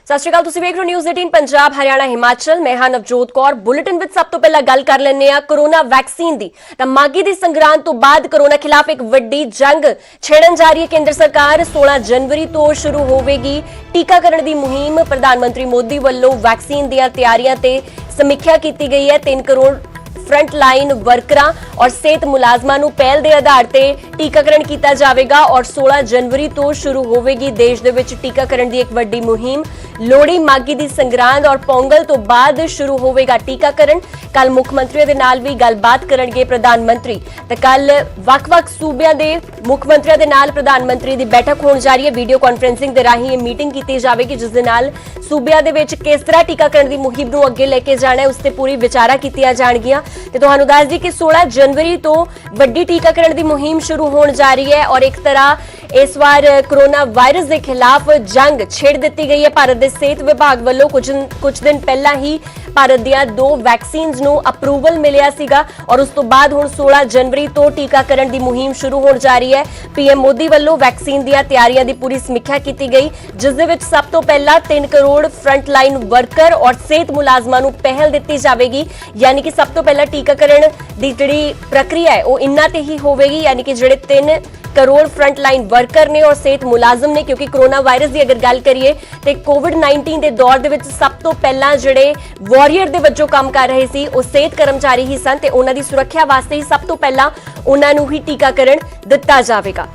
सत श्री अकाल, तुसीं वेख रहे हो न्यूज़ 18 पंजाब हरियाणा हिमाचल। मैं हां नवजोत कौर। बुलेटिन विच सब तो पहला गल कर लैंदे आ कोरोना वैक्सीन दी। तां माघी दी संगरांद तो बाद कोरोना खिलाफ एक वड्डी जंग छेड़न जा रही है। केंद्र सरकार 16 जनवरी तो शुरू होवेगी टीकाकरण दी मुहिम। प्रधानमंत्री मोदी वल्लों वैक्सीन दी तैयारियां ते समीक्षा की गई है। 3 करोड़ फ्रंट लाइन वर्करां और सेहत मुलाजमां नूं पहल दे आधार ते टीकाकरण किया जाएगा और 16 जनवरी तो शुरू होवेगी देश दे विच टीकाकरण दी एक वड्डी मुहिम। लोहड़ी, माघी दी संगरांद और पोंगल तो बाद शुरू होवेगा टीकाकरण। कल मुख्यमंत्रियों दे नाल भी गलबात करनगे प्रधानमंत्री। ते कल वख-वख सूबियां दे मुख्यमंत्रियों दे नाल प्रधानमंत्री दी बैठक होण जा रही है। वीडियो कॉन्फ्रेंसिंग दे राहीं ये मीटिंग की जाएगी जिस दे नाल सूबियां दे विच किस तरह टीकाकरण दी मुहिम नूं अगे लेके जाना है उस ते पूरी विचारा कीतियां जाणगियां। ते तुहानूं दस दी कि 16 जनवरी तो वड्डी टीकाकरण दी मुहिम शुरू होण जा रही है और एक तरह इस बार कोरोना वायरस के खिलाफ जंग छेड़ दी गई है। भारत के सेहत विभाग वालों कुछ दिन पहला ही भारत दियां 2 वैक्सीन्स नूं अप्रूवल मिलिया सीगा और उस तो बाद हुण 16 जनवरी तो टीकाकरण की मुहिम शुरू होण जा रही है। पीएम मोदी वालों वैक्सीन दी तैयारियां की पूरी समीक्षा की गई जिस दे विच सब तो पहला 3 करोड़ फ्रंट लाइन वर्कर और सेहत मुलाजमां नूं पहल दी जाएगी। यानी कि सब तो पहला टीकाकरण की जिहड़ी प्रक्रिया है वह इन्हां ते ही होवेगी। यानी कि जिहड़े 3 करोड़ फ्रंट लाइन वर्कर ने और सेहत मुलाजम ने, क्योंकि कोरोना वायरस की अगर गल करिए तो कोविड-19 के दौर दे विच सब तो पहला जिहड़े वॉरियर दे वजों काम कर रहे सी वो सेहत कर्मचारी ही सन ते उन्हां दी सुरक्षा वास्ते ही सब तो पहला उन्हां नूं ही टीकाकरण दिता जावेगा।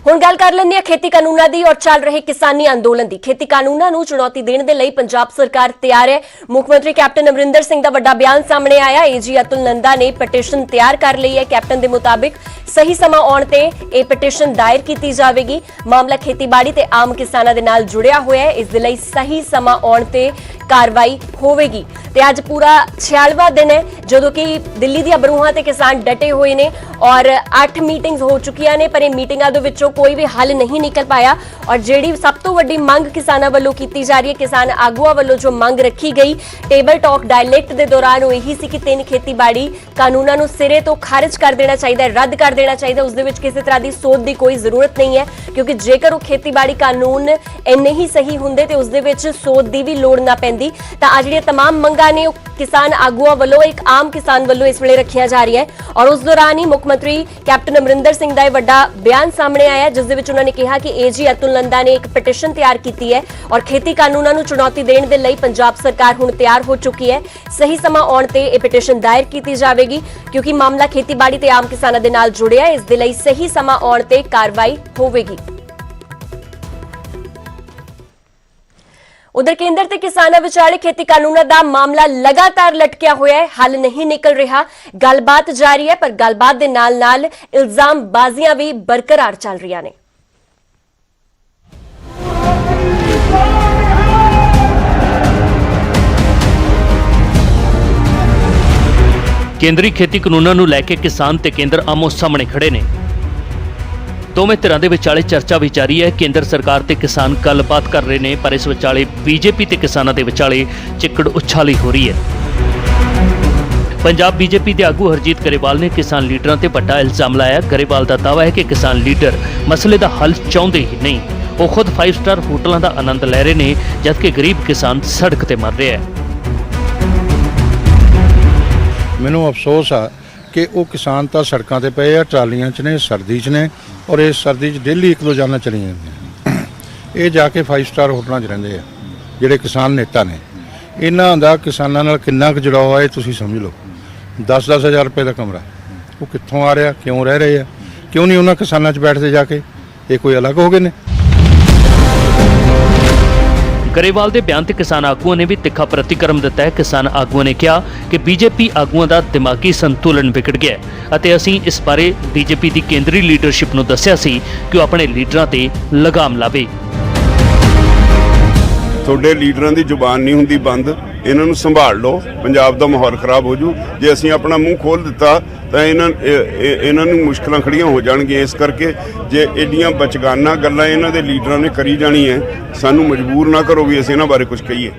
हुण गल कर लैंदे हां खेती कानूनां दी और चल रहे किसानी अंदोलन दी। खेती कानूनां नूं चुनौती देण दे लई पंजाब सरकार तैयार है। मुख्यमंत्री कैप्टन अमरिंदर सिंह दा वड्डा बयान सामने आया। एजी अतुल नंदा ने पटिशन तैयार कर ली है। कैप्टन दे मुताबिक सही समा आउण ते यह पटिशन दायर की जाएगी। मामला खेतीबाड़ी ते आम किसानां दे नाल जुड़िया होया है। इस दे लई सही समा आउण ते कार्रवाई होवेगी। ते अज पूरा 46वां दिन है जदों कि दिल्ली दी बरूहां ते किसान डटे हुए ने और 8 मीटिंग्स हो चुकियां ने पर मीटिंगां दे विचों कोई भी हल नहीं निकल पाया। और जिहड़ी सब तो वड्डी मंग किसानां वल्लों कीती जा रही है, किसान आगूआं वल्लों जो मंग रखी गई टेबल टॉक डायलैक्ट दे दौरान वो यही सी कि 3 खेतीबाड़ी कानूनां नूं सिरे तो खारिज कर देना चाहिए, रद्द कर देना चाहिए। उस दे विच किसी तरह की सोच की कोई जरूरत नहीं है क्योंकि जेकर वो खेतीबाड़ी कानून इन्ने ही सही हुंदे ते उस दे विच सोच की भी लोड़ ना पैंदी। तां आ जिहड़ियां तमाम मंगां ने किसान आगूआं वल्लों एक आम किसान वल्लों इस वेले रखियां जा रही है और उस दौरान ही मुख्यमंत्री कैप्टन अमरिंदर सिंह का वड्डा बयान सामने आया जिस दे विच उन्होंने कहा कि एजी अतुल नंदा ने एक पटिशन तैयार की है और खेती कानूनां नूं चुनौती देण दे लई पंजाब सरकार हुण तैयार हो चुकी है। सही समा आउण ते यह पटिशन दायर की जाएगी क्योंकि मामला खेतीबाड़ी ते आम किसानां दे नाल जुड़िया है। इस दे लई सही समा आउण ते कार्रवाई होवेगी। उधर केंद्र ते किसानां विचाले खेती कानूनां दा मामला लगातार लटकिया होया है, हल नहीं निकल रहा। गलबात जारी है पर गलबात दे नाल नाल इल्जाम बाजियां भी बरकरार चल रही ने। केंद्रीय खेती कानूनां नूं लैके किसान ते केंद्र आमो सामने खड़े ने। दोवें धिरां दे विचाले चर्चा भी जारी है। केंद्र सरकार ते किसान गलबात कर रहे हैं पर इस विचाले बीजेपी ते किसानां दे विचाले चिक्कड़ उछाली हो रही है। पंजाब बीजेपी के आगू हरजीत गरेवाल ने किसान लीडरां ते वड्डा इल्जाम लाया। गरेवाल का दावा है कि किसान लीडर मसले का हल चाहुंदे ही नहीं, वो खुद 5 स्टार होटलों का आनंद लै रहे हैं जबकि गरीब किसान सड़क ते मर रहे हैं। मैनूं अफसोस आ कि वो किसान तो सड़कों पर पे आ, ट्रालियां च ने, सर्दी च ने और इस सर्दी च डेली 1-2 जाना चली जांदियां। ये जाके 5 स्टार होटलों च रहिंदे आ जिहड़े किसान नेता ने। इन्हां दा किसानां नाल किन्ना कुछ जुड़ाव है तुसीं समझ लो। 10-10 हज़ार रुपए का कमरा वो कित्थों आ रहा, क्यों रह रहे हैं, क्यों नहीं उन्हां किसानां च बैठते जाके, ये कोई अलग हो गए ने। गरेवाल के बयान से किसान आगुआं ने भी तिखा प्रतिक्रम दिता है। किसान आगुआं ने कहा कि बीजेपी आगुआं का दिमागी संतुलन विगड़ गया है। असीं इस बारे बीजेपी की केंद्रीय लीडरशिप नूं दस्सिया सी कि वो अपने लीडरां ते लगाम लावे। ਤੁਹਾਡੇ ਲੀਡਰਾਂ ਦੀ ਜ਼ੁਬਾਨ ਨਹੀਂ ਹੁੰਦੀ ਬੰਦ, ਇਹਨਾਂ ਨੂੰ ਸੰਭਾਲ ਲਓ, ਪੰਜਾਬ ਦਾ ਮਾਹੌਲ ਖਰਾਬ ਹੋ ਜੂ। ਜੇ ਅਸੀਂ ਆਪਣਾ ਮੂੰਹ ਖੋਲ ਦਿੱਤਾ ਤਾਂ ਇਹਨਾਂ ਨੂੰ ਮੁਸ਼ਕਲਾਂ ਖੜੀਆਂ ਹੋ ਜਾਣਗੀਆਂ। ਇਸ ਕਰਕੇ ਜੇ ਏਡੀਆਂ ਬਚਗਾਨਾ ਗੱਲਾਂ ਇਹਨਾਂ ਦੇ ਲੀਡਰਾਂ ਨੇ ਕਰੀ ਜਾਣੀ ਹੈ, ਸਾਨੂੰ ਮਜਬੂਰ ਨਾ ਕਰੋ ਵੀ ਅਸੀਂ ਇਹਨਾਂ ਬਾਰੇ ਕੁਝ ਕਹੀਏ।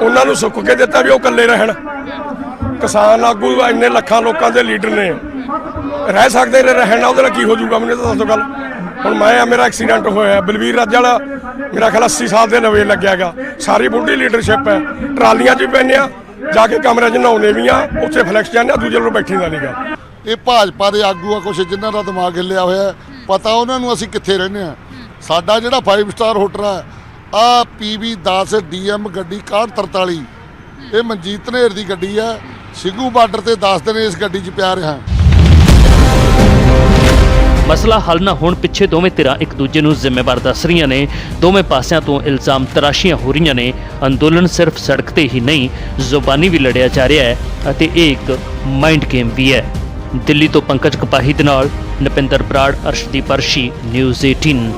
ਉਹਨਾਂ ਨੂੰ ਸੁੱਕ ਕੇ ਦਿੱਤਾ ਵੀ ਉਹ ਇਕੱਲੇ ਰਹਿਣ। ਕਿਸਾਨ ਆਗੂ ਇੰਨੇ ਲੱਖਾਂ ਲੋਕਾਂ ਦੇ ਲੀਡਰ ਨੇ ਰਹਿ ਸਕਦੇ ਨੇ, ਰਹਿਣ ਨਾਲ ਉਹਦੇ ਨਾਲ ਕੀ ਹੋ ਜਾਊਗਾ ਮੈਨੂੰ ਤਾਂ ਦੱਸੋ ਗੱਲ। ਹੁਣ ਮੈਂ ਮੇਰਾ ਐਕਸੀਡੈਂਟ ਹੋਇਆ, ਬਲਵੀਰ ਰਾਜ ਵਾਲਾ ਮੇਰਾ ਖਿਆਲ 80 ਸਾਲ ਦੇ ਨਵੇਂ ਲੱਗਿਆ ਗਾ, ਸਾਰੀ ਬੁੱਢੀ ਲੀਡਰਸ਼ਿਪ ਹੈ, ਟਰਾਲੀਆਂ 'ਚ ਵੀ ਪੈਂਦੇ ਆ, ਜਾ ਕੇ ਕਮਰੇ 'ਚ ਨਹਾਉਂਦੇ ਵੀ ਆ, ਉੱਥੇ ਫਲੈਕਸ ਜਾਂਦੇ ਆ, ਦੂਜੇ ਨੂੰ ਬੈਠੀ ਦਾ ਨਹੀਂਗਾ। ਇਹ ਭਾਜਪਾ ਦੇ ਆਗੂ ਆ ਕੁਛ ਜਿਨ੍ਹਾਂ ਦਾ ਦਿਮਾਗ ਹਿੱਲਿਆ ਹੋਇਆ, ਪਤਾ ਉਹਨਾਂ ਨੂੰ ਅਸੀਂ ਕਿੱਥੇ ਰਹਿੰਦੇ ਆ। ਸਾਡਾ ਜਿਹੜਾ 5 ਸਟਾਰ ਹੋਟਲ ਆ PV 10 DM ਗੱਡੀ 6143, ਇਹ ਮਨਜੀਤ ਨੇਰ ਦੀ ਗੱਡੀ ਆ, ਸਿੰਘੂ ਬਾਰਡਰ ਤੇ 10 ਦਿਨ ਇਸ ਗੱਡੀ 'ਚ ਪਿਆ ਰਿਹਾ। ਮਸਲਾ ਹੱਲ ਨਾ ਹੋਣ ਪਿੱਛੇ ਦੋਵੇਂ ਧਿਰਾਂ ਇੱਕ ਦੂਜੇ ਨੂੰ ਜ਼ਿੰਮੇਵਾਰ ਦੱਸ ਰਹੀਆਂ ਨੇ। ਦੋਵੇਂ ਪਾਸਿਆਂ ਤੋਂ ਇਲਜ਼ਾਮ ਤਰਾਸ਼ੀਆਂ ਹੋ ਰਹੀਆਂ ਨੇ। ਅੰਦੋਲਨ ਸਿਰਫ ਸੜਕ ਤੇ ਹੀ ਨਹੀਂ, ਜ਼ੁਬਾਨੀ ਵੀ ਲੜਿਆ ਜਾ ਰਿਹਾ ਹੈ ਅਤੇ ਇਹ ਇੱਕ ਮਾਈਂਡ ਗੇਮ ਵੀ ਹੈ। ਦਿੱਲੀ ਤੋਂ ਪੰਕਜ ਕਪਾਹੀ ਦੇ ਨਾਲ ਨਪਿੰਦਰ ਬਰਾੜ, ਅਰਸ਼ਦੀਪ ਅਰਸ਼ੀ, ਨਿਊਜ਼ 18।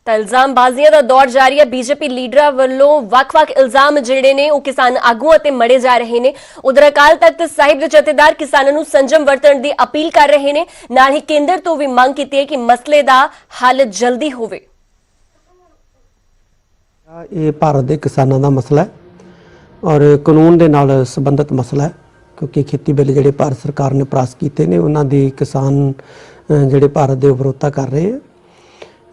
ਤਾਂ ਇਲਜ਼ਾਮਬਾਜ਼ੀਆਂ ਦਾ ਦੌਰ ਜਾਰੀ ਹੈ। ਬੀਜੇਪੀ ਲੀਡਰਾਂ ਵੱਲੋਂ ਵੱਖ-ਵੱਖ ਇਲਜ਼ਾਮ ਜਿਹੜੇ ਨੇ ਉਹ ਕਿਸਾਨ ਆਗੂਆਂ ਤੇ ਮੜੇ ਜਾ ਰਹੇ ਨੇ। ਉਧਰ ਅਕਾਲ ਤਖਤ ਸਾਹਿਬ ਦੇ ਜਥੇਦਾਰ ਕਿਸਾਨਾਂ ਨੂੰ ਸੰਜਮ ਵਰਤਣ ਦੀ ਅਪੀਲ ਕਰ ਰਹੇ ਨੇ। ਨਾਲ ਹੀ ਕੇਂਦਰ ਤੋਂ ਵੀ ਮੰਗ ਕੀਤੀ ਹੈ ਕਿ ਮਸਲੇ ਦਾ ਹੱਲ ਜਲਦੀ ਹੋਵੇ। ਇਹ ਭਾਰਤ ਦੇ ਕਿਸਾਨਾਂ ਦਾ ਮਸਲਾ ਹੈ ਔਰ ਕਾਨੂੰਨ ਦੇ ਨਾਲ ਸੰਬੰਧਿਤ ਮਸਲਾ ਹੈ, ਕਿਉਂਕਿ ਖੇਤੀ ਬਿੱਲ ਜਿਹੜੇ ਭਾਰਤ ਸਰਕਾਰ ਨੇ ਪਾਸ ਕੀਤੇ ਨੇ ਉਹਨਾਂ ਦੀ ਕਿਸਾਨ ਜਿਹੜੇ ਭਾਰਤ ਦੇ ਵਿਰੋਧਤਾ ਕਰ ਰਹੇ ਆ।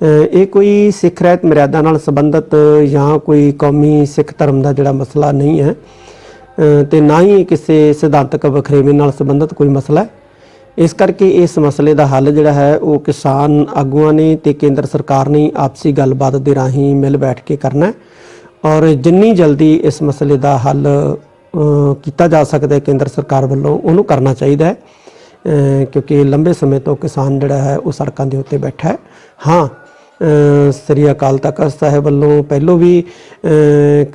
ਇਹ ਕੋਈ ਸਿੱਖ ਰਹਿਤ ਮਰਿਆਦਾ ਨਾਲ ਸੰਬੰਧਿਤ ਜਾਂ ਕੋਈ ਕੌਮੀ ਸਿੱਖ ਧਰਮ ਦਾ ਜਿਹੜਾ ਮਸਲਾ ਨਹੀਂ ਹੈ ਤੇ ਨਾ ਹੀ ਕਿਸੇ ਸਿਧਾਂਤਕ ਵਖਰੇਵੇਂ ਨਾਲ ਸੰਬੰਧਿਤ ਕੋਈ ਮਸਲਾ ਹੈ। ਇਸ ਕਰਕੇ ਇਸ ਮਸਲੇ ਦਾ ਹੱਲ ਜਿਹੜਾ ਹੈ ਉਹ ਕਿਸਾਨ ਆਗੂਆਂ ਨੇ ਤੇ ਕੇਂਦਰ ਸਰਕਾਰ ਨੇ ਆਪਸੀ ਗੱਲਬਾਤ ਦੇ ਰਾਹੀਂ ਮਿਲ ਬੈਠ ਕੇ ਕਰਨਾ ਹੈ ਔਰ ਜਿੰਨੀ ਜਲਦੀ ਇਸ ਮਸਲੇ ਦਾ ਹੱਲ ਕੀਤਾ ਜਾ ਸਕਦਾ ਹੈ ਕੇਂਦਰ ਸਰਕਾਰ ਵੱਲੋਂ ਉਹਨੂੰ ਕਰਨਾ ਚਾਹੀਦਾ ਹੈ, ਕਿਉਂਕਿ ਲੰਬੇ ਸਮੇਂ ਤੋਂ ਕਿਸਾਨ ਜਿਹੜਾ ਹੈ ਉਹ ਸੜਕਾਂ ਦੇ ਉੱਤੇ ਬੈਠਾ ਹੈ। ਹਾਂ, ਸ੍ਰੀ ਅਕਾਲ ਤਖਤ ਸਾਹਿਬ ਵੱਲੋਂ ਪਹਿਲੋਂ ਵੀ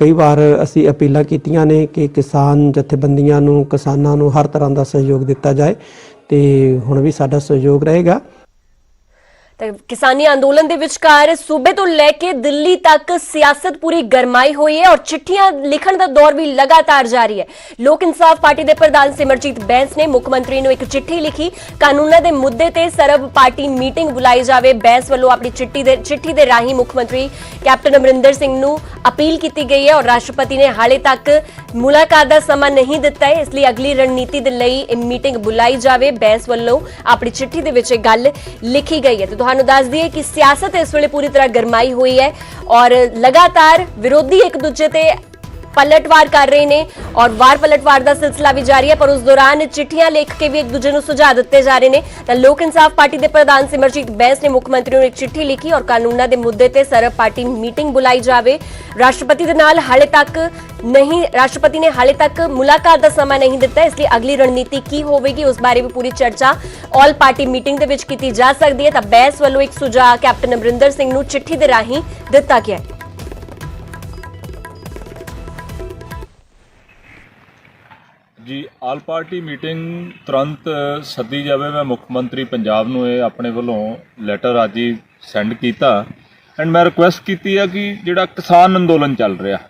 ਕਈ ਵਾਰ ਅਸੀਂ ਅਪੀਲਾਂ ਕੀਤੀਆਂ ਨੇ ਕਿ ਕਿਸਾਨ ਜਥੇਬੰਦੀਆਂ ਨੂੰ, ਕਿਸਾਨਾਂ ਨੂੰ ਹਰ ਤਰ੍ਹਾਂ ਦਾ ਸਹਿਯੋਗ ਦਿੱਤਾ ਜਾਏ ਤੇ ਹੁਣ ਵੀ ਸਾਡਾ ਸਹਿਯੋਗ ਰਹੇਗਾ। ਕਿਸਾਨੀ ਅੰਦੋਲਨ ਦੇ ਵਿਚਕਾਰ ਸੂਬੇ ਤੋਂ ਲੈ ਕੇ ਦਿੱਲੀ ਤੱਕ ਸਿਆਸਤ ਪੂਰੀ ਗਰਮਾਈ ਹੋਈ ਹੈ ਔਰ ਚਿੱਠੀਆਂ ਲਿਖਣ ਦਾ ਦੌਰ ਵੀ ਲਗਾਤਾਰ ਜਾਰੀ ਹੈ। ਲੋਕ ਇਨਸਾਫ ਪਾਰਟੀ ਦੇ ਪ੍ਰਧਾਨ ਸਿਮਰਜੀਤ ਬੈਂਸ ਨੇ ਮੁੱਖ ਮੰਤਰੀ ਨੂੰ ਇੱਕ ਚਿੱਠੀ ਲਿਖੀ। ਕਾਨੂੰਨਾਂ ਦੇ ਮੁੱਦੇ ਤੇ ਸਰਬ ਪਾਰਟੀ ਮੀਟਿੰਗ ਬੁਲਾਈ ਜਾਵੇ। ਬੈਂਸ ਵੱਲੋਂ ਆਪਣੀ ਚਿੱਠੀ ਦੇ ਰਾਹੀਂ ਮੁੱਖ ਮੰਤਰੀ ਕੈਪਟਨ ਅਮਰਿੰਦਰ ਸਿੰਘ ਨੂੰ ਅਪੀਲ ਕੀਤੀ ਗਈ ਹੈ ਔਰ ਰਾਸ਼ਟਰਪਤੀ ਨੇ ਹਾਲੇ ਤੱਕ ਮੁਲਾਕਾਤ ਦਾ ਸਮਾਂ ਨਹੀਂ ਦਿੱਤਾ ਹੈ, ਇਸ ਲਈ ਅਗਲੀ ਰਣਨੀਤੀ ਦੇ ਲਈ ਇਹ ਮੀਟਿੰਗ ਬੁਲਾਈ ਜਾਵੇ। ਬੈਂਸ ਵੱਲੋਂ ਆਪਣੀ ਚਿੱਠੀ ਦੇ ਵਿੱਚ ਇਹ ਗੱਲ ਲਿਖੀ ਗਈ ਹੈ। ਤੁਹਾਨੂੰ ਦੱਸ ਦਈਏ ਕਿ ਸਿਆਸਤ ਇਸ ਵੇਲੇ ਪੂਰੀ ਤਰ੍ਹਾਂ ਗਰਮਾਈ ਹੋਈ ਹੈ ਔਰ ਲਗਾਤਾਰ ਵਿਰੋਧੀ ਇੱਕ ਦੂਜੇ ਤੇ ਪਲਟਵਾਰ ਕਰ ਰਹੇ ਨੇ ਔਰ ਵਾਰ ਪਲਟਵਾਰ ਦਾ ਸਿਲਸਿਲਾ ਵੀ ਜਾਰੀ ਹੈ, ਪਰ ਉਸ ਦੌਰਾਨ ਚਿੱਠੀਆਂ ਲਿਖ ਕੇ ਵੀ ਇੱਕ ਦੂਜੇ ਨੂੰ ਸੁਝਾਅ ਦਿੱਤੇ ਜਾ ਰਹੇ ਨੇ। ਤਾਂ ਲੋਕ ਇਨਸਾਫ ਪਾਰਟੀ ਦੇ ਪ੍ਰਧਾਨ ਸਿਮਰਜੀਤ ਬੈਂਸ ਨੇ ਮੁੱਖ ਮੰਤਰੀ ਨੂੰ ਇੱਕ ਚਿੱਠੀ ਲਿਖੀ ਔਰ ਕਾਨੂੰਨਾਂ ਦੇ ਮੁੱਦੇ ਤੇ ਸਰਬ ਪਾਰਟੀ ਮੀਟਿੰਗ ਬੁਲਾਈ ਜਾਵੇ। ਰਾਸ਼ਟਰਪਤੀ ਦੇ ਨਾਲ ਰਾਸ਼ਟਰਪਤੀ ਨੇ ਹਾਲੇ ਤੱਕ ਮੁਲਾਕਾਤ ਦਾ ਸਮਾਂ ਨਹੀਂ ਦਿੱਤਾ, ਇਸ ਲਈ ਅਗਲੀ ਰਣਨੀਤੀ ਕੀ ਹੋਵੇਗੀ ਉਸ ਬਾਰੇ ਵੀ ਪੂਰੀ ਚਰਚਾ ਆਲ ਪਾਰਟੀ ਮੀਟਿੰਗ ਦੇ ਵਿੱਚ ਕੀਤੀ ਜਾ ਸਕਦੀ ਹੈ। ਤਾਂ ਬੈਂਸ ਵੱਲੋਂ ਇੱਕ ਸੁਝਾਅ ਕੈਪਟਨ ਅਮਰਿੰਦਰ ਸਿੰਘ ਨੂੰ ਚਿੱਠੀ ਦੇ ਰਾਹੀਂ ਦਿੱਤਾ ਗਿਆ ਹੈ। जी आल पार्टी मीटिंग तुरंत सद्दी जाए। मैं मुख मंत्री पंजाब नूं ये अपने वालों लैटर अज ही सेंड किया एंड मैं रिक्वेस्ट की है कि जिहड़ा किसान अंदोलन चल रहा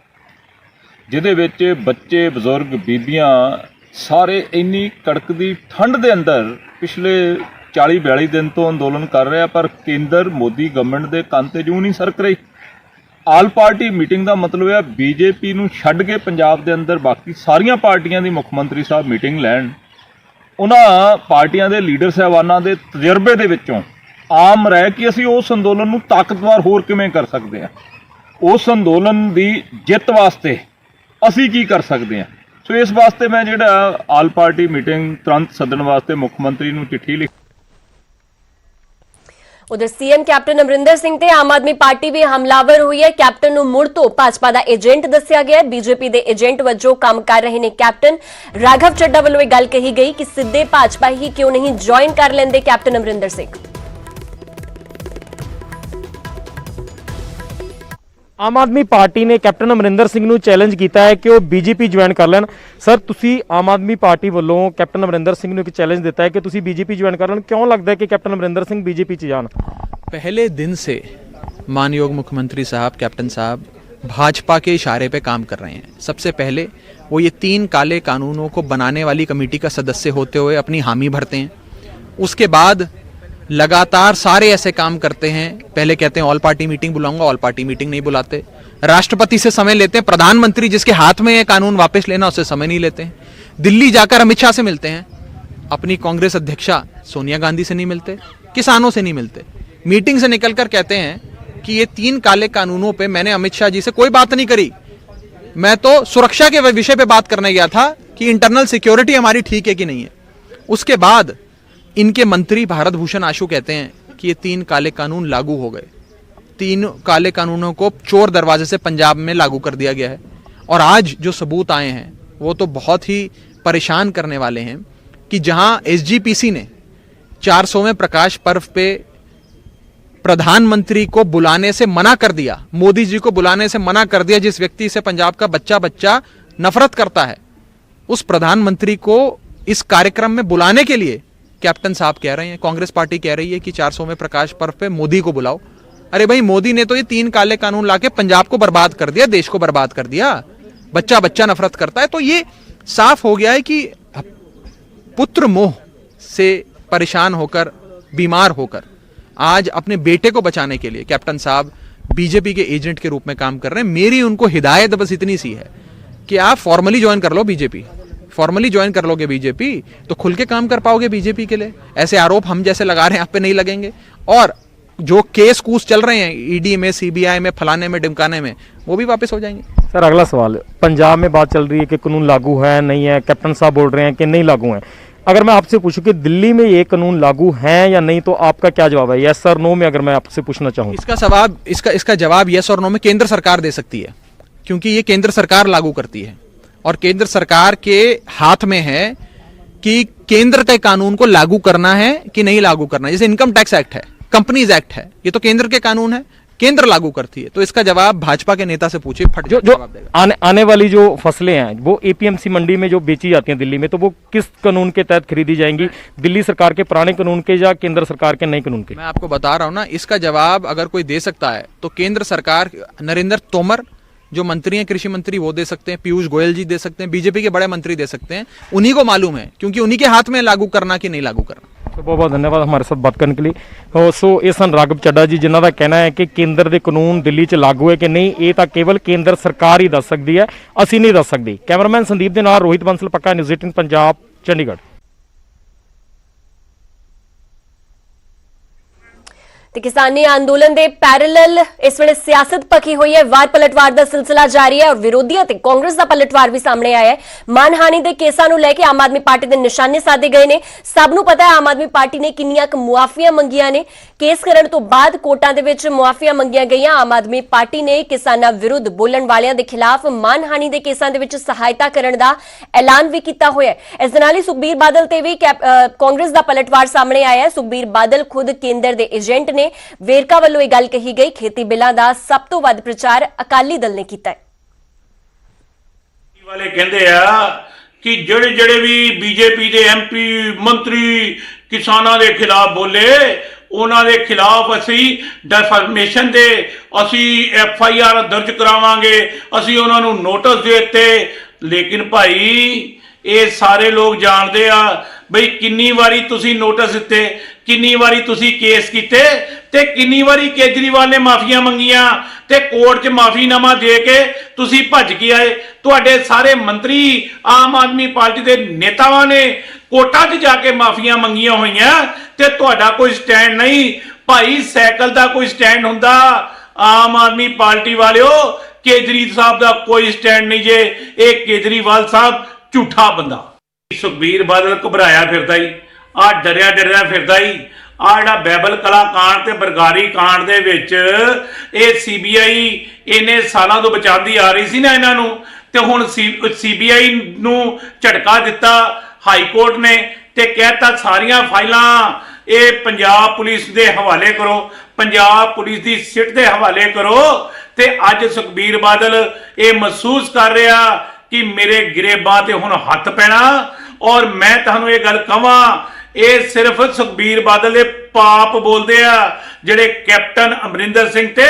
जिहदे विच बच्चे बजुर्ग बीबियां सारे इन्नी कड़कदी ठंड दे अंदर पिछले 40-42 दिन तो अंदोलन कर रहे पर केंद्र मोदी गवर्नमेंट दे कंन ते जूं नहीं सरक रही। आल पार्टी मीटिंग का मतलब है बीजेपी नूं छड्ड के पंजाब दे अंदर बाकी सारियां पार्टियां दी मुख मंत्री साहब मीटिंग लैण, उन्हां पार्टियां दे लीडर साहबानां दे तजर्बे दे विचों आम रह कि असीं उस अंदोलन नूं ताकतवर होर किवें कर सकदे हां, उस अंदोलन दी जित वास्ते असीं की कर सकदे हां। सो इस वास्ते मैं जिहड़ा आल पार्टी मीटिंग तुरंत सद्दण वास्ते मुख मंत्री नूं चिट्ठी लिखी। उधर सीएम कैप्टन अमरिंदर सिंह ते आम आदमी पार्टी भी हमलावर हुई है। कैप्टन नूं मुड़ तो भाजपा दा एजेंट दस्सिया गया। बीजेपी दे एजेंट वजों काम कर रहे ने कैप्टन। राघव चड्ढा वल्लों यह गल कही गई कि सीधे भाजपा ही क्यों नहीं ज्वाइन कर लेंदे कैप्टन अमरिंदर सिंह। आम आदमी पार्टी ने कैप्टन अमरिंदर सिंह ਨੂੰ ਚੈਲੰਜ ਕੀਤਾ ਹੈ ਕਿ ਉਹ ਬੀਜੇਪੀ ਜੁਆਇਨ ਕਰ ਲੈਣ। ਸਰ, ਤੁਸੀਂ ਆਮ ਆਦਮੀ ਪਾਰਟੀ ਵੱਲੋਂ ਕੈਪਟਨ ਅਮਰਿੰਦਰ ਸਿੰਘ ਨੂੰ ਇੱਕ ਚੈਲੰਜ ਦਿੱਤਾ ਹੈ ਕਿ ਤੁਸੀਂ ਬੀਜੇਪੀ ਜੁਆਇਨ ਕਰ ਲੈਣ, ਕਿਉਂ ਲੱਗਦਾ ਹੈ ਕਿ ਕੈप्टन अमरिंदर सिंह बीजेपी ਚ ਜਾਣ? पहले दिन से मानयोग मुख्यमंत्री साहब, कैप्टन साहब भाजपा के इशारे पे काम कर रहे हैं। सबसे पहले वो ये 3 काले कानूनों को बनाने वाली कमेटी का सदस्य होते हुए अपनी हामी भरते हैं। उसके बाद लगातार सारे ऐसे काम करते हैं। पहले कहते हैं ऑल पार्टी मीटिंग बुलाऊंगा, ऑल पार्टी मीटिंग नहीं बुलाते। राष्ट्रपति से समय लेते हैं, प्रधानमंत्री जिसके हाथ में ये कानून वापस लेना उससे समय नहीं लेते हैं, दिल्ली जाकर अमित शाह से मिलते हैं, अपनी कांग्रेस अध्यक्षा सोनिया गांधी से नहीं मिलते, किसानों से नहीं मिलते, मीटिंग से निकलकर कहते हैं कि ये 3 काले कानूनों पे मैंने अमित शाह जी से कोई बात नहीं करी, मैं तो सुरक्षा के विषय पे बात करने गया था कि इंटरनल सिक्योरिटी हमारी ठीक है कि नहीं है। उसके बाद इनके मंत्री भारत भूषण आशु कहते हैं कि ये 3 काले कानून लागू हो गए, 3 काले कानूनों को चोर दरवाजे से पंजाब में लागू कर दिया गया है। और आज जो सबूत आए हैं वो तो बहुत ही परेशान करने वाले हैं कि जहां एसजीपीसी ने 400वें प्रकाश पर्व पे प्रधानमंत्री को बुलाने से मना कर दिया, मोदी जी को बुलाने से मना कर दिया, जिस व्यक्ति से पंजाब का बच्चा नफरत करता है, उस प्रधानमंत्री को इस कार्यक्रम में बुलाने के लिए कैप्टन साहब कह रहे हैं, कांग्रेस पार्टी कह रही है कि 400वें प्रकाश पर्व पे मोदी को बुलाओ। अरे भाई, मोदी ने तो ये 3 काले कानून लाके पंजाब को बर्बाद कर दिया, देश को बर्बाद कर दिया, बच्चा नफरत करता है। तो ये साफ हो गया है कि पुत्र मोह से परेशान होकर, बीमार होकर आज अपने बेटे को बचाने के लिए कैप्टन साहब बीजेपी के एजेंट के रूप में काम कर रहे हैं। मेरी उनको हिदायत बस इतनी सी है कि आप फॉर्मली ज्वाइन कर लो बीजेपी, फॉर्मली ज्वाइन कर लोगे बीजेपी तो खुल के काम कर पाओगे बीजेपी के लिए। ऐसे आरोप हम जैसे लगा रहे हैं आप पे नहीं लगेंगे, और जो केस कूस चल रहे हैं ईडी में, सीबीआई में, फलाने में, डिमकाने में, वो भी वापस हो जाएंगे। सर अगला सवाल, पंजाब में बात चल रही है कि कानून लागू है नहीं है, कैप्टन साहब बोल रहे हैं कि नहीं लागू है। अगर मैं आपसे पूछूं कि दिल्ली में ये कानून लागू हैं या नहीं, तो आपका क्या जवाब है? यस सर नो में अगर मैं आपसे पूछना चाहूँ। इसका जवाब यस और नो में केंद्र सरकार दे सकती है, क्योंकि ये केंद्र सरकार लागू करती है और केंद्र सरकार के हाथ में है कि केंद्र के कानून को लागू करना है कि नहीं लागू करना है। जैसे इनकम टैक्स एक्ट है, कंपनीज एक्ट है, ये तो केंद्र के कानून है, केंद्र लागू करती है। तो इसका जवाब भाजपा के नेता से पूछिए, फट जो जवाब देगा। आने वाली जो फसलें हैं वो एपीएमसी मंडी में जो बेची जाती हैं दिल्ली में, तो वो किस कानून के तहत खरीदी जाएंगी? दिल्ली सरकार के पुराने कानून के या केंद्र सरकार के नए कानून के? मैं आपको बता रहा हूं ना, इसका जवाब अगर कोई दे सकता है तो केंद्र सरकार, नरेंद्र तोमर जो मंत्री हैं, कृषि मंत्री, वो दे सकते हैं, पीयूष गोयल जी दे सकते हैं, बीजेपी के बड़े मंत्री दे सकते हैं। उन्हीं को मालूम है, क्योंकि उन्हीं के हाथ में लागू करना कि नहीं लागू करना। तो बहुत बहुत धन्यवाद हमारे साथ बात करने के लिए। सो ਇਹ ਸਨ ਰਾਘਵ ਚੱਡਾ ਜੀ, ਜਿਨ੍ਹਾਂ ਦਾ ਕਹਿਣਾ ਹੈ ਕਿ ਕੇਂਦਰ ਦੇ ਕਾਨੂੰਨ ਦਿੱਲੀ 'ਚ ਲਾਗੂ ਹੈ ਕਿ ਨਹੀਂ, ਇਹ ਤਾਂ ਕੇਵਲ ਕੇਂਦਰ ਸਰਕਾਰ ਹੀ ਦੱਸ ਸਕਦੀ ਹੈ, ਅਸੀਂ ਨਹੀਂ ਦੱਸ ਸਕਦੇ। ਕੈਮਰਾਮੈਨ ਸੰਦੀਪ ਦੇ ਨਾਲ ਰੋਹਿਤ ਬੰਸਲ, ਪੱਕਾ ਨਿਊਜ਼ 18 ਪੰਜਾਬ, ਚੰਡੀਗੜ੍ਹ। ਤੇ ਕਿਸਾਨੀ ਅੰਦੋਲਨ ਦੇ ਪੈਰਲਲ ਇਸ ਵੇਲੇ ਸਿਆਸਤ ਪੱਕੀ ਹੋਈ ਹੈ, ਵਾਰ ਪਲਟਵਾਰ ਦਾ ਸਿਲਸਿਲਾ ਜਾਰੀ ਹੈ ਔਰ ਵਿਰੋਧੀਆਂ ਤੇ ਕਾਂਗਰਸ ਦਾ ਪਲਟਵਾਰ ਵੀ ਸਾਹਮਣੇ ਆਇਆ ਹੈ। ਮਾਨਹਾਨੀ ਦੇ ਕੇਸਾਂ ਨੂੰ ਲੈ ਕੇ ਆਮ ਆਦਮੀ ਪਾਰਟੀ ਦੇ ਨਿਸ਼ਾਨੇ ਸਾਧੇ ਗਏ ਨੇ। ਸਭ ਨੂੰ ਪਤਾ ਹੈ ਆਮ ਆਦਮੀ ਪਾਰਟੀ ਨੇ ਕਿੰਨੀਆਂ ਕੁ ਮੁਆਫੀਆਂ ਮੰਗੀਆਂ ਨੇ। ਕੇਸ ਕਰਨ ਤੋਂ ਬਾਅਦ ਕੋਰਟਾਂ ਦੇ ਵਿੱਚ ਮੁਆਫੀਆਂ ਮੰਗੀਆਂ ਗਈਆਂ। ਆਮ ਆਦਮੀ ਪਾਰਟੀ ਨੇ ਕਿਸਾਨਾਂ ਵਿਰੁੱਧ ਬੋਲਣ ਵਾਲਿਆਂ ਦੇ ਖਿਲਾਫ ਮਾਨਹਾਨੀ ਦੇ ਕੇਸਾਂ ਦੇ ਵਿੱਚ ਸਹਾਇਤਾ ਕਰਨ ਦਾ ਐਲਾਨ ਵੀ ਕੀਤਾ ਹੋਇਆ ਹੈ। ਇਸ ਦੇ ਨਾਲ ਹੀ ਸੁਖਬੀਰ ਬਾਦਲ ਤੇ ਵੀ ਕਾਂਗਰਸ ਦਾ ਪਲਟਵਾਰ ਸਾਹਮਣੇ ਆਇਆ ਹੈ। ਸੁਖਬੀਰ ਬਾਦਲ ਖੁਦ ਕੇਂਦਰ ਦੇ ਏਜੰਟ ਨੇ। ਵੇਰਕਾ ਵੱਲੋਂ ਇਹ ਗੱਲ ਕਹੀ ਗਈ, ਖੇਤੀ ਬਿੱਲਾਂ ਦਾ ਸਭ ਤੋਂ ਵੱਧ ਪ੍ਰਚਾਰ ਅਕਾਲੀ ਦਲ ਨੇ ਕੀਤਾ ਹੈ। ਵਾਲੇ ਕਹਿੰਦੇ ਆ ਕਿ ਜਿਹੜੇ ਵੀ ਬੀਜੇਪੀ ਦੇ ਐਮਪੀ ਮੰਤਰੀ ਕਿਸਾਨਾਂ ਦੇ ਖਿਲਾਫ ਬੋਲੇ, ਉਹਨਾਂ ਦੇ ਖਿਲਾਫ ਅਸੀਂ ਡਿਫਾਮੇਸ਼ਨ ਦੇ ਅਸੀਂ ਐਫਆਈਆਰ ਦਰਜ ਕਰਾਵਾਂਗੇ, ਅਸੀਂ ਉਹਨਾਂ ਨੂੰ ਨੋਟਿਸ ਦੇ ਦਿੱਤੇ। ਲੇਕਿਨ ਭਾਈ ਇਹ ਸਾਰੇ ਲੋਕ ਜਾਣਦੇ ਆ ਬਈ ਕਿੰਨੀ ਵਾਰੀ ਤੁਸੀਂ ਨੋਟਿਸ ਦਿੱਤੇ, ਕਿੰਨੀ ਵਾਰੀ ਤੁਸੀਂ ਕੇਸ ਕੀਤੇ ਤੇ ਕਿੰਨੀ ਵਾਰੀ ਕੇਜਰੀਵਾਲ ਨੇ ਮਾਫੀਆਂ ਮੰਗੀਆਂ ਤੇ ਕੋਰਟ 'ਚ ਮਾਫੀਨਾਮਾ ਦੇ ਕੇ ਤੁਸੀਂ ਭੱਜ ਕੇ ਆਏ। ਤੁਹਾਡੇ ਸਾਰੇ ਮੰਤਰੀ ਆਮ ਆਦਮੀ ਪਾਰਟੀ ਦੇ ਨੇਤਾਵਾਂ ਨੇ ਕੋਰਟਾਂ 'ਚ ਜਾ ਕੇ ਮਾਫੀਆਂ ਮੰਗੀਆਂ ਹੋਈਆਂ ਤੇ ਤੁਹਾਡਾ ਕੋਈ ਸਟੈਂਡ ਨਹੀਂ। ਭਾਈ ਸਾਈਕਲ ਦਾ ਕੋਈ ਸਟੈਂਡ ਹੁੰਦਾ, ਆਮ ਆਦਮੀ ਪਾਰਟੀ ਵਾਲਿਓ ਕੇਜਰੀਵਾਲ ਸਾਹਿਬ ਦਾ ਕੋਈ ਸਟੈਂਡ ਨਹੀਂ ਜੇ। ਇਹ ਕੇਜਰੀਵਾਲ ਸਾਹਿਬ ਝੂਠਾ ਬੰਦਾ। ਸੁਖਬੀਰ ਬਾਦਲ ਘਬਰਾਇਆ ਫਿਰਦਾ ਹੀ, ਆ ਡਰਿਆ ਫਿਰਦਾ ਹੀ। ਆ ਜਿਹੜਾ ਬੈਬਲ ਕਲਾ ਕਾਂਡ ਤੇ ਬਰਗਾਰੀ ਕਾਂਡ ਦੇ ਵਿੱਚ ਇਹ ਸੀਬੀਆਈ ਇਹਨੇ ਸਾਲਾਂ ਤੋਂ ਬਚਾਉਂਦੀ ਆ ਰਹੀ ਸੀ ਨਾ ਇਹਨਾਂ ਨੂੰ, ਤੇ ਹੁਣ ਸੀਬੀਆਈ ਨੂੰ ਝਟਕਾ ਦਿੱਤਾ ਹਾਈ ਕੋਰਟ ਨੇ ਤੇ ਕਹਿਤਾ ਸਾਰੀਆਂ ਫਾਈਲਾਂ ਇਹ ਪੰਜਾਬ ਪੁਲਿਸ ਦੇ ਹਵਾਲੇ ਕਰੋ, ਪੰਜਾਬ ਪੁਲਿਸ ਦੀ ਸਿੱਟ ਦੇ ਹਵਾਲੇ ਕਰੋ। ਤੇ ਅੱਜ ਸੁਖਬੀਰ ਬਾਦਲ ਇਹ ਮਹਿਸੂਸ ਕਰ ਰਿਹਾ ਕਿ ਮੇਰੇ ਗਰੇਬਾਂ ਤੇ ਹੁਣ ਹੱਥ ਪੈਣਾ। ਔਰ ਮੈਂ ਤੁਹਾਨੂੰ ਇਹ ਗੱਲ ਕਹਾਂ, ਇਹ ਸਿਰਫ ਸੁਖਬੀਰ ਬਾਦਲ ਦੇ ਪਾਪ ਬੋਲਦੇ ਆ ਜਿਹੜੇ ਕੈਪਟਨ ਅਮਰਿੰਦਰ ਸਿੰਘ ਤੇ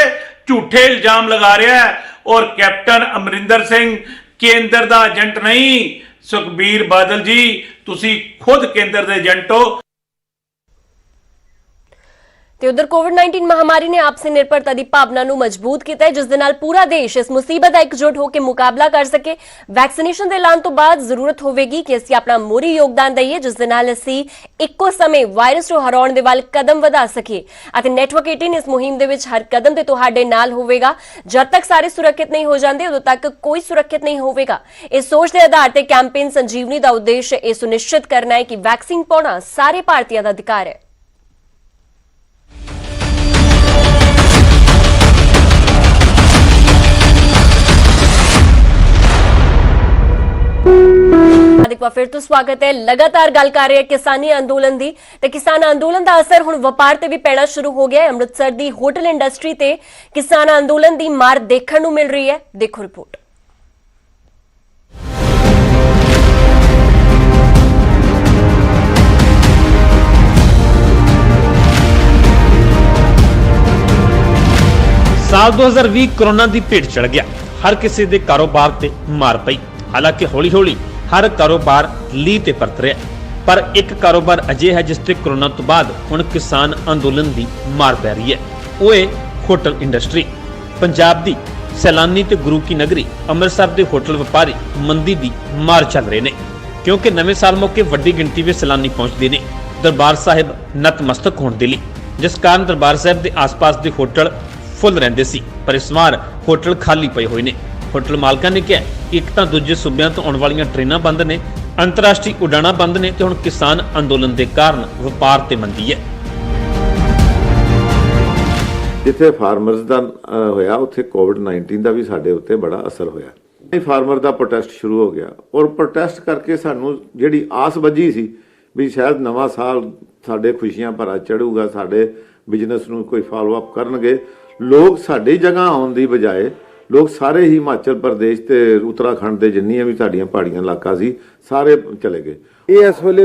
ਝੂਠੇ ਇਲਜ਼ਾਮ ਲਗਾ ਰਿਹਾ ਹੈ। ਔਰ ਕੈਪਟਨ ਅਮਰਿੰਦਰ ਸਿੰਘ ਕੇਂਦਰ ਦਾ ਏਜੰਟ ਨਹੀਂ। ਸੁਖਬੀਰ ਬਾਦਲ ਜੀ ਤੁਸੀਂ ਖੁਦ ਕੇਂਦਰ ਦੇ ਏਜੰਟ ਹੋ। ਤੇ ਉਧਰ ਕੋਵਿਡ-19 ਮਹਾਮਾਰੀ ਨੇ ਆਪਸੀ ਨਿਰਭਰਤਾ ਦੀ ਭਾਵਨਾ ਨੂੰ ਮਜ਼ਬੂਤ ਕੀਤਾ ਹੈ, ਜਿਸ ਦੇ ਨਾਲ ਪੂਰਾ ਦੇਸ਼ ਇਸ ਮੁਸੀਬਤ ਦਾ ਇਕਜੁੱਟ ਹੋ ਕੇ ਮੁਕਾਬਲਾ ਕਰ ਸਕੇ। ਵੈਕਸੀਨੇਸ਼ਨ ਦੇ ਐਲਾਨ ਤੋਂ ਬਾਅਦ ਜ਼ਰੂਰਤ ਹੋਵੇਗੀ ਕਿ ਅਸੀਂ ਆਪਣਾ ਮੋਹਰੀ ਯੋਗਦਾਨ ਦਈਏ, ਜਿਸ ਦੇ ਨਾਲ ਅਸੀਂ ਇੱਕੋ ਸਮੇਂ ਵਾਇਰਸ ਨੂੰ ਹਰਾਉਣ ਦੇ ਵੱਲ ਕਦਮ ਵਧਾ ਸਕੀਏ। ਅਤੇ ਨੈਟਵਰਕ 18 ਇਸ ਮੁਹਿੰਮ ਦੇ ਵਿੱਚ ਹਰ ਕਦਮ ਤੇ ਤੁਹਾਡੇ ਨਾਲ ਹੋਵੇਗਾ। ਜਦ ਤੱਕ ਸਾਰੇ ਸੁਰੱਖਿਅਤ ਨਹੀਂ ਹੋ ਜਾਂਦੇ, ਉਦੋਂ ਤੱਕ ਕੋਈ ਸੁਰੱਖਿਅਤ ਨਹੀਂ ਹੋਵੇਗਾ। ਇਸ ਸੋਚ ਦੇ ਆਧਾਰ ਤੇ ਕੈਂਪੇਨ ਸੰਜੀਵਨੀ ਦਾ ਉਦੇਸ਼ ਇਹ ਸੁਨਿਸ਼ਚਿਤ ਕਰਨਾ ਹੈ ਕਿ ਵੈਕਸੀਨ ਪਾਉਣਾ ਸਾਰੇ ਭਾਰਤੀਆਂ ਦਾ ਅਧਿਕਾਰ ਹੈ। ਇੱਕ ਵਾਰ ਫਿਰ ਤੋਂ ਸਵਾਗਤ ਹੈ। ਲਗਾਤਾਰ ਗੱਲ ਕਰ ਰਹੇ ਹਾਂ ਕਿਸਾਨੀ ਅੰਦੋਲਨ ਦੀ ਤੇ ਕਿਸਾਨ ਅੰਦੋਲਨ ਦਾ ਅਸਰ ਹੁਣ ਵਪਾਰ ਤੇ ਵੀ ਪੈਣਾ ਸ਼ੁਰੂ ਹੋ ਗਿਆ ਹੈ। ਅੰਮ੍ਰਿਤਸਰ ਦੀ ਹੋਟਲ ਇੰਡਸਟਰੀ ਤੇ ਕਿਸਾਨ ਅੰਦੋਲਨ ਦੀ ਮਾਰ ਦੇਖਣ ਨੂੰ ਮਿਲ ਰਹੀ ਹੈ। ਦੇਖੋ ਰਿਪੋਰਟ। ਸਾਲ 2020 ਕੋਰੋਨਾ ਦੀ ਭੇਟ ਚੜ ਗਿਆ। ਹਰ ਕਿਸੇ ਦੇ ਕਾਰੋਬਾਰ ਤੇ ਮਾਰ ਪਈ। ਹਾਲਾਂਕਿ ਹੌਲੀ-ਹੌਲੀ ਹਰ ਕਾਰੋਬਾਰ ਲੀਹ ਤੇ ਪਰਤ ਰਿਹਾ, ਪਰ ਇੱਕ ਕਾਰੋਬਾਰ ਅਜਿਹਾ ਹੈ ਜਿਸ ਤੇ ਕੋਰੋਨਾ ਤੋਂ ਬਾਅਦ ਹੁਣ ਕਿਸਾਨ ਅੰਦੋਲਨ ਦੀ ਮਾਰ ਪੈ ਰਹੀ ਹੈ। ਉਹ ਹੈ ਹੋਟਲ ਇੰਡਸਟਰੀ। ਪੰਜਾਬ ਦੀ ਸੈਲਾਨੀ ਤੇ ਗੁਰੂ ਕੀ ਨਗਰੀ ਅੰਮ੍ਰਿਤਸਰ ਦੇ ਹੋਟਲ ਵਪਾਰੀ ਮੰਦੀ ਦੀ ਮਾਰ ਚੱਲ ਰਹੇ ਨੇ, ਕਿਉਂਕਿ ਨਵੇਂ ਸਾਲ ਮੌਕੇ ਵੱਡੀ ਗਿਣਤੀ ਵਿੱਚ ਸੈਲਾਨੀ ਪਹੁੰਚਦੇ ਨੇ ਦਰਬਾਰ ਸਾਹਿਬ ਨਤਮਸਤਕ ਹੋਣ ਦੇ ਲਈ, ਜਿਸ ਕਾਰਨ ਦਰਬਾਰ ਸਾਹਿਬ ਦੇ ਆਸ-ਪਾਸ ਦੇ ਹੋਟਲ ਫੁੱਲ ਰਹਿੰਦੇ ਸੀ, ਪਰ ਇਸ ਵਾਰ ਹੋਟਲ ਖਾਲੀ ਪਏ ਹੋਏ ਨੇ। ਹੋਟਲ ਮਾਲਕਾਂ ਨੇ ਕਿਹਾ ਇੱਕ ਤਾਂ ਦੂਜੇ ਸੂਬਿਆਂ ਤੋਂ ਆਉਣ ਵਾਲੀਆਂ ਟ੍ਰੇਨਾਂ ਬੰਦ ਨੇ, ਅੰਤਰਰਾਸ਼ਟਰੀ ਉਡਾਣਾਂ ਬੰਦ ਨੇ ਤੇ ਹੁਣ ਕਿਸਾਨ ਅੰਦੋਲਨ ਦੇ ਕਾਰਨ ਵਪਾਰ ਤੇ ਮੰਦੀ ਹੈ। ਜਿੱਥੇ ਫਾਰਮਰਸ ਦਾ ਹੋਇਆ ਉੱਥੇ ਕੋਵਿਡ-19 ਦਾ ਵੀ ਸਾਡੇ ਉੱਤੇ ਬੜਾ ਅਸਰ ਹੋਇਆ। ਫਾਰਮਰ ਦਾ ਪ੍ਰੋਟੈਸਟ ਸ਼ੁਰੂ ਹੋ ਗਿਆ ਔਰ ਪ੍ਰੋਟੈਸਟ ਕਰਕੇ ਸਾਨੂੰ ਜਿਹੜੀ ਆਸ ਵੱਜੀ ਸੀ ਵੀ ਸ਼ਾਇਦ ਨਵਾਂ ਸਾਲ ਸਾਡੇ ਖੁਸ਼ੀਆਂ ਭਰਾ ਚੜੂਗਾ, ਸਾਡੇ ਬਿਜ਼ਨਸ ਨੂੰ ਕੋਈ ਫਾਲੋ ਅਪ ਕਰਨਗੇ, ਲੋਕ ਸਾਡੀ ਜਗ੍ਹਾ ਆਉਣ ਦੀ ਬਜਾਏ ਲੋਕ ਸਾਰੇ ਹੀ ਹਿਮਾਚਲ ਪ੍ਰਦੇਸ਼ ਤੇ ਉੱਤਰਾਖੰਡ ਦੇ ਜਿੰਨੀਆਂ ਵੀ ਸਾਡੀਆਂ ਪਹਾੜੀਆਂ ਇਲਾਕਾ ਸੀ ਸਾਰੇ ਚਲੇ ਗਏ। ਇਹ ਇਸ ਵੇਲੇ